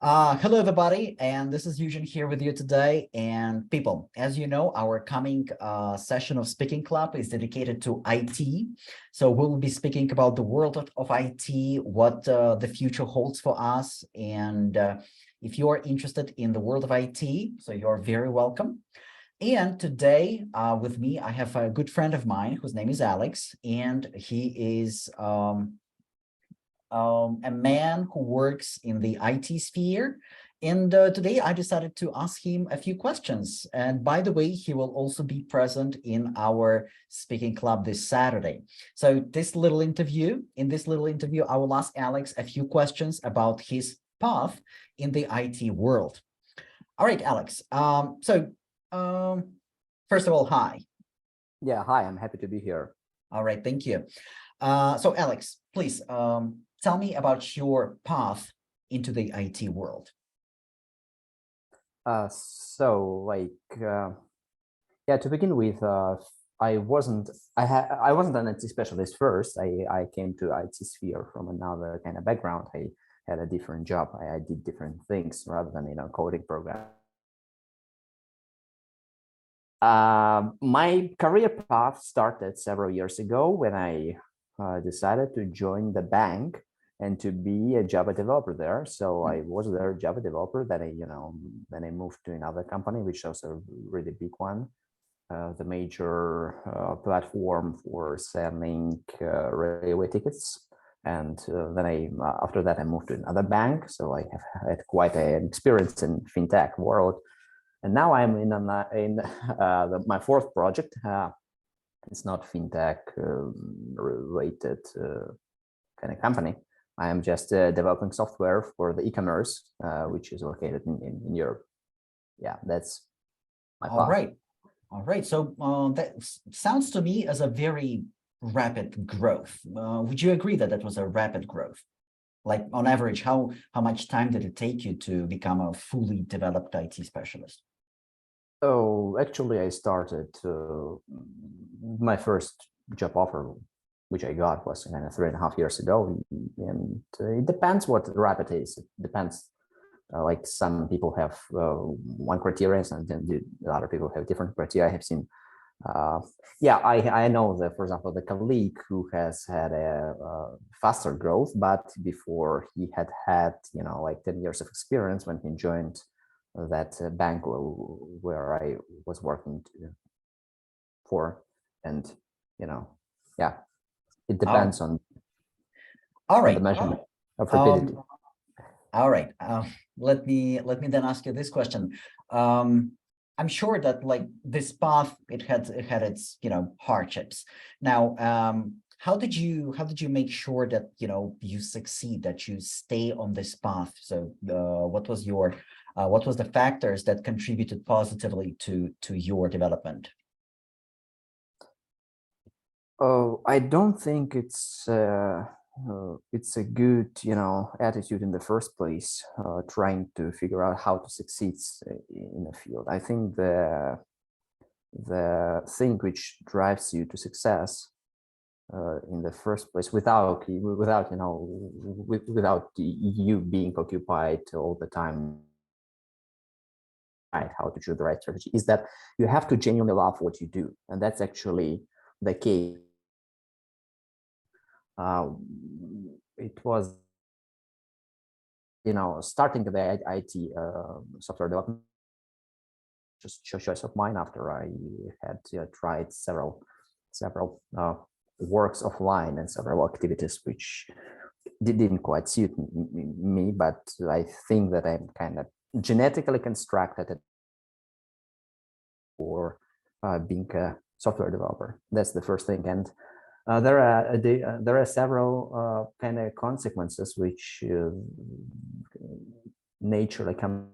Hello, everybody, and this is Eugene here with you today. And people, as you know, our coming session of Speaking Club is dedicated to IT. So we'll be speaking about the world of IT, what the future holds for us. And if you're interested in the world of IT, so you're very welcome. And today with me, I have a good friend of mine whose name is Alex, and he is a man who works in the IT sphere. And today I decided to ask him a few questions. And by the way, he will also be present in our speaking club this Saturday. So in this little interview, I will ask Alex a few questions about his path in the IT world. All right, Alex. First of all, hi. Yeah, hi, I'm happy to be here. All right, thank you. So Alex, please tell me about your path into the IT world. Yeah, to begin with, I wasn't an IT specialist first. I came to IT sphere from another kind of background. I had a different job. I did different things rather than coding program. My career path started several years ago when I decided to join the bank and to be a Java developer there. So I was there Java developer. Then I moved to another company, which was a really big one, the major platform for selling railway tickets. And then after that, I moved to another bank. So I have had quite an experience in fintech world. And now I'm my fourth project. It's not fintech related kind of company. I am just developing software for the e-commerce, which is located in Europe. Yeah, that's my path. All right. So that sounds to me as a very rapid growth. Would you agree that that was a rapid growth? Like on average, how much time did it take you to become a fully developed IT specialist? Oh, actually, I started my first job offer, which I got, was kind of 3.5 years ago. And it depends what rapid is. It depends. Like some people have one criteria, and then the other people have different criteria. I have seen. Yeah, I know that, for example, the colleague who has had a faster growth, but before he had like 10 years of experience when he joined that bank where I was working for, and yeah, it depends on the measurement of rapidity. All right. Let me then ask you this question. I'm sure that like this path, it had its hardships. Now, how did you make sure that you succeed, that you stay on this path? So, what was the factors that contributed positively to your development? Oh, I don't think it's a good attitude in the first place, trying to figure out how to succeed in a field. I think the thing which drives you to success in the first place, without you being occupied all the time, right, how to choose the right strategy, is that you have to genuinely love what you do, and that's actually the case. It was starting the IT software development just choice of mine after I had tried several works offline and several activities which didn't quite suit me, but I think that I'm kind of genetically constructed for being a software developer. That's the first thing. And there are several kind of consequences which naturally come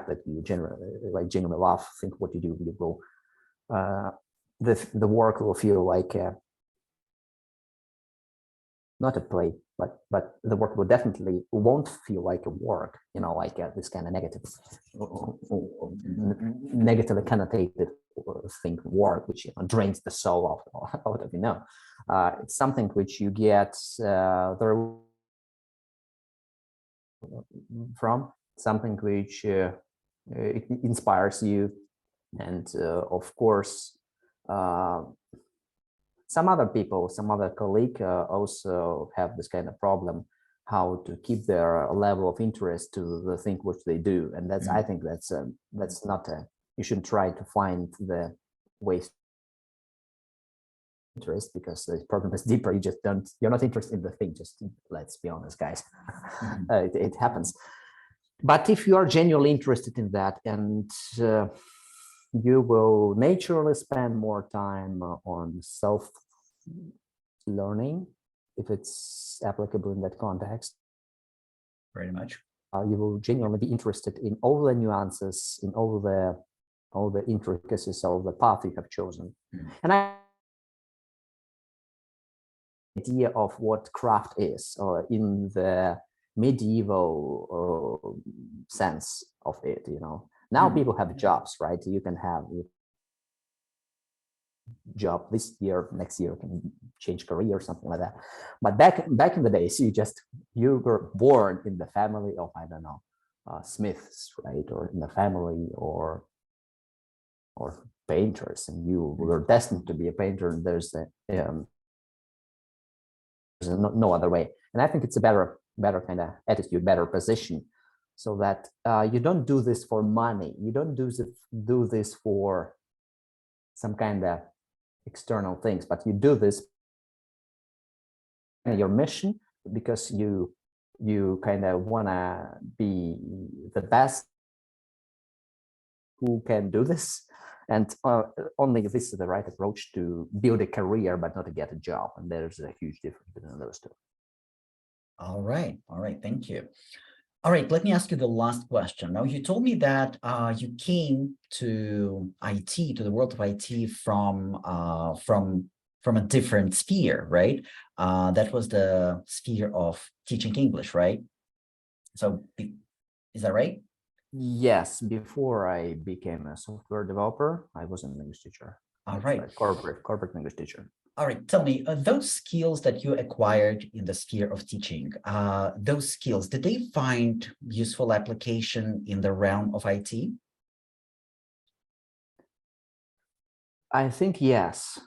that you genuinely love, think what you do, you will the work will feel like not a play, but the work will definitely won't feel like a work, like this kind of negatively connotated thing, work, which drains the soul out of it's something which you get the from, something which it inspires you. And of course, some other people, some other colleague also have this kind of problem, how to keep their level of interest to the thing which they do. And that's, I think that's not you should try to find the ways interest, because the problem is deeper. You're not interested in the thing. Just let's be honest, guys. It happens. But if you are genuinely interested in that, and you will naturally spend more time on self-learning, if it's applicable in that context. Very much. You will genuinely be interested in all the nuances, in all the intricacies of the path you have chosen. And idea of what craft is, or in the medieval sense of it, now people have jobs, right? You can have a job this year, next year can change career or something like that. But back in the days, you were born in the family of, I don't know, smiths, right? Or in the family or painters, and you were destined to be a painter, and there's no other way. And I think it's a better kind of attitude, better position, so that you don't do this for money. You don't do this for some kind of external things, but you do this your mission because you kind of want to be the best who can do this. And only this is the right approach to build a career, but not to get a job. And there's a huge difference between those two. All right. Thank you. All right, let me ask you the last question. Now, you told me that you came to IT, to the world of IT from a different sphere, right? That was the sphere of teaching English, right? So, is that right? Yes, before I became a software developer, I was an English teacher. All right. Corporate English teacher. All right, tell me, those skills that you acquired in the sphere of teaching, those skills, did they find useful application in the realm of IT? I think yes,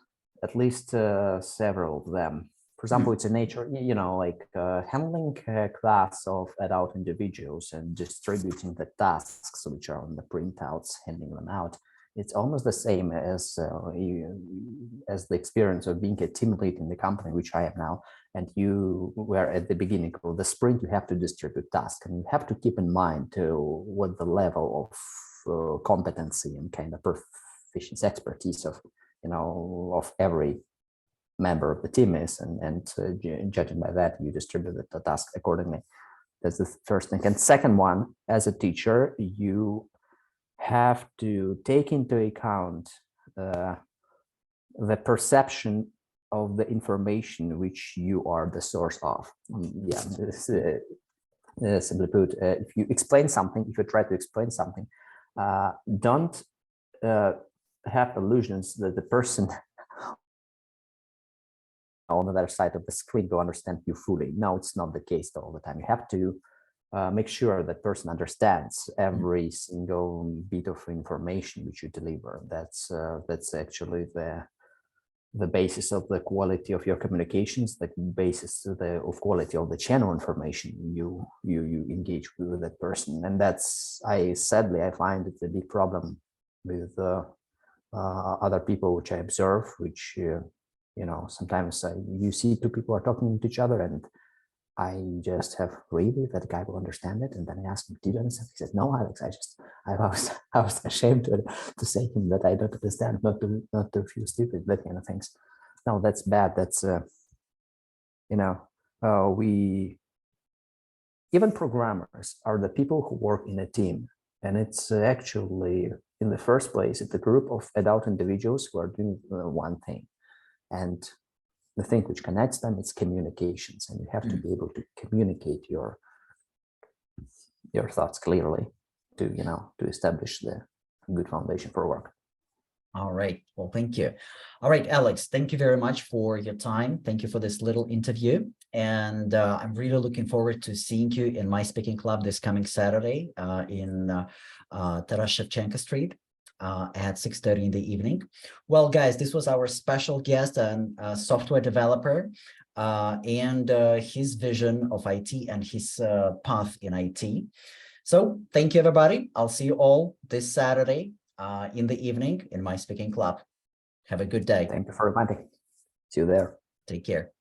at least several of them. For example, it's a nature, like handling a class of adult individuals and distributing the tasks which are on the printouts, handing them out. It's almost the same as the experience of being a team lead in the company, which I am now. And you were at the beginning of the sprint, you have to distribute tasks, and you have to keep in mind what the level of competency and kind of proficiency, expertise of every member of the team is, and judging by that, you distribute the task accordingly. That's the first thing. And second one, as a teacher, you have to take into account the perception of the information which you are the source of. Simply put, if you explain something, if you try to explain something, don't have illusions that the person on the other side of the screen will understand you fully. No, it's not the case all the time. You have to make sure that person understands every single bit of information which you deliver. That's actually the basis of the quality of your communications, the basis of quality of the channel information you engage with that person. And that's, sadly, I find it's a big problem with other people which I observe, which sometimes you see two people are talking to each other, and I just have, really, that guy will understand it? And then I asked him, did you understand? He said, no, Alex, I was ashamed to say him that I don't understand, not to feel stupid, that kind of things. No, that's bad. That's, even programmers are the people who work in a team. And it's actually, in the first place, it's a group of adult individuals who are doing one thing. And the thing which connects them is communications, and you have to be able to communicate your thoughts clearly to establish the good foundation for work. All right. Well, thank you. All right, Alex, thank you very much for your time. Thank you for this little interview. And I'm really looking forward to seeing you in my speaking club this coming Saturday in Taras Shevchenko Street at 6:30 in the evening. Well, guys, this was our special guest and software developer and his vision of IT and his path in IT. So thank you, everybody. I'll see you all this Saturday in the evening in my speaking club. Have a good day. Thank you for inviting. See you there. Take care.